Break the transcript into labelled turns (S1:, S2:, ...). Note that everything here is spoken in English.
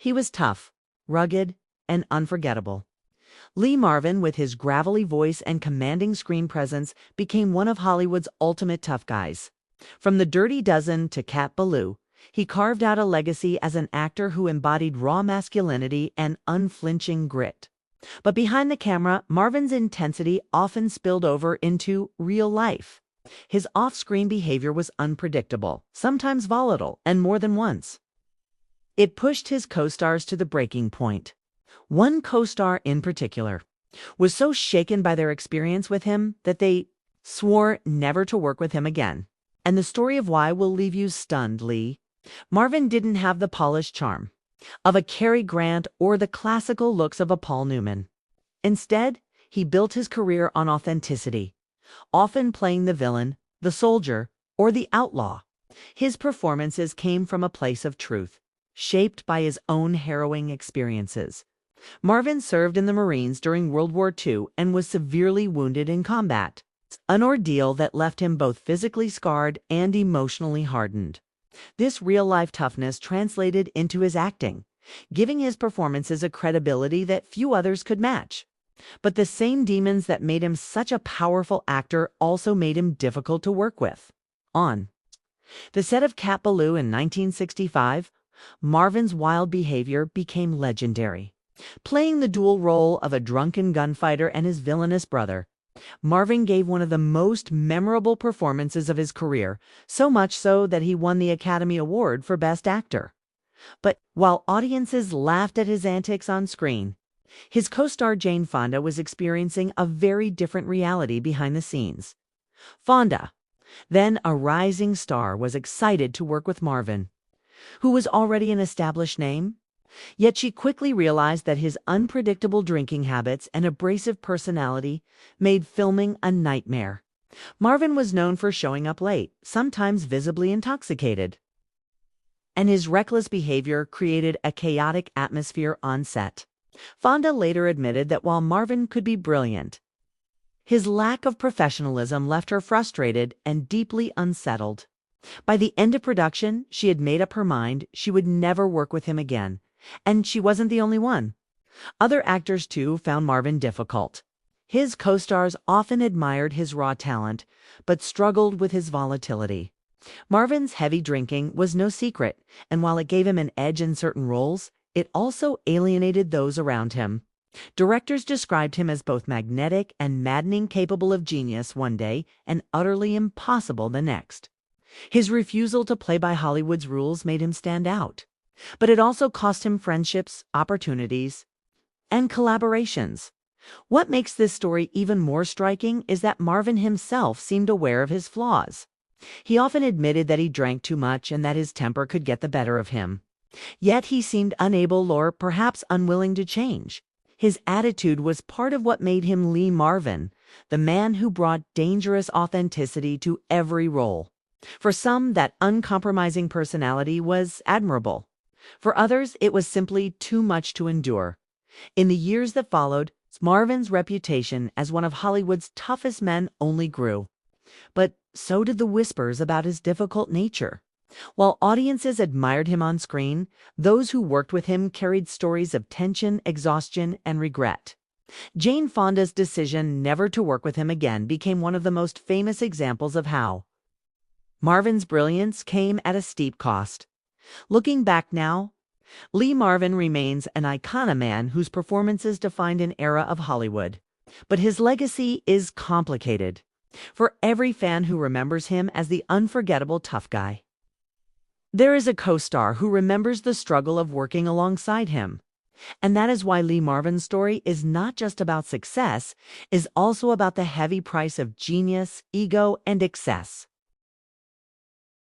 S1: He was tough, rugged, and unforgettable. Lee Marvin, with his gravelly voice and commanding screen presence, became one of Hollywood's ultimate tough guys. From The Dirty Dozen to Cat Ballou, he carved out a legacy as an actor who embodied raw masculinity and unflinching grit. But behind the camera, Marvin's intensity often spilled over into real life. His off-screen behavior was unpredictable, sometimes volatile, and more than once. It pushed his co-stars to the breaking point. One co-star in particular was so shaken by their experience with him that they swore never to work with him again. And the story of why will leave you stunned, Lee. Marvin didn't have the polished charm of a Cary Grant or the classical looks of a Paul Newman. Instead, he built his career on authenticity, often playing the villain, the soldier, or the outlaw. His performances came from a place of truth, shaped by his own harrowing experiences. Marvin served in the Marines during World War II and was severely wounded in combat, an ordeal that left him both physically scarred and emotionally hardened. This real-life toughness translated into his acting, giving his performances a credibility that few others could match. But the same demons that made him such a powerful actor also made him difficult to work with. On the set of Cat Ballou in 1965, Marvin's wild behavior became legendary. Playing the dual role of a drunken gunfighter and his villainous brother, Marvin gave one of the most memorable performances of his career, so much so that he won the Academy Award for Best Actor. But while audiences laughed at his antics on screen, his co-star Jane Fonda was experiencing a very different reality behind the scenes. Fonda, then a rising star, was excited to work with Marvin, who was already an established name. Yet she quickly realized that his unpredictable drinking habits and abrasive personality made filming a nightmare. Marvin was known for showing up late, sometimes visibly intoxicated, and his reckless behavior created a chaotic atmosphere on set. Fonda later admitted that while Marvin could be brilliant, his lack of professionalism left her frustrated and deeply unsettled. By the end of production, she had made up her mind she would never work with him again. And she wasn't the only one. Other actors, too, found Marvin difficult. His co-stars often admired his raw talent, but struggled with his volatility. Marvin's heavy drinking was no secret, and while it gave him an edge in certain roles, it also alienated those around him. Directors described him as both magnetic and maddening, capable of genius one day and utterly impossible the next. His refusal to play by Hollywood's rules made him stand out. But it also cost him friendships, opportunities, and collaborations. What makes this story even more striking is that Marvin himself seemed aware of his flaws. He often admitted that he drank too much and that his temper could get the better of him. Yet he seemed unable or perhaps unwilling to change. His attitude was part of what made him Lee Marvin, the man who brought dangerous authenticity to every role. For some, that uncompromising personality was admirable. For others, it was simply too much to endure. In the years that followed, Marvin's reputation as one of Hollywood's toughest men only grew. But so did the whispers about his difficult nature. While audiences admired him on screen, those who worked with him carried stories of tension, exhaustion, and regret. Jane Fonda's decision never to work with him again became one of the most famous examples of how Marvin's brilliance came at a steep cost. Looking back now, Lee Marvin remains an iconic man whose performances defined an era of Hollywood. But his legacy is complicated. For every fan who remembers him as the unforgettable tough guy, there is a co-star who remembers the struggle of working alongside him. And that is why Lee Marvin's story is not just about success, is also about the heavy price of genius, ego, and excess.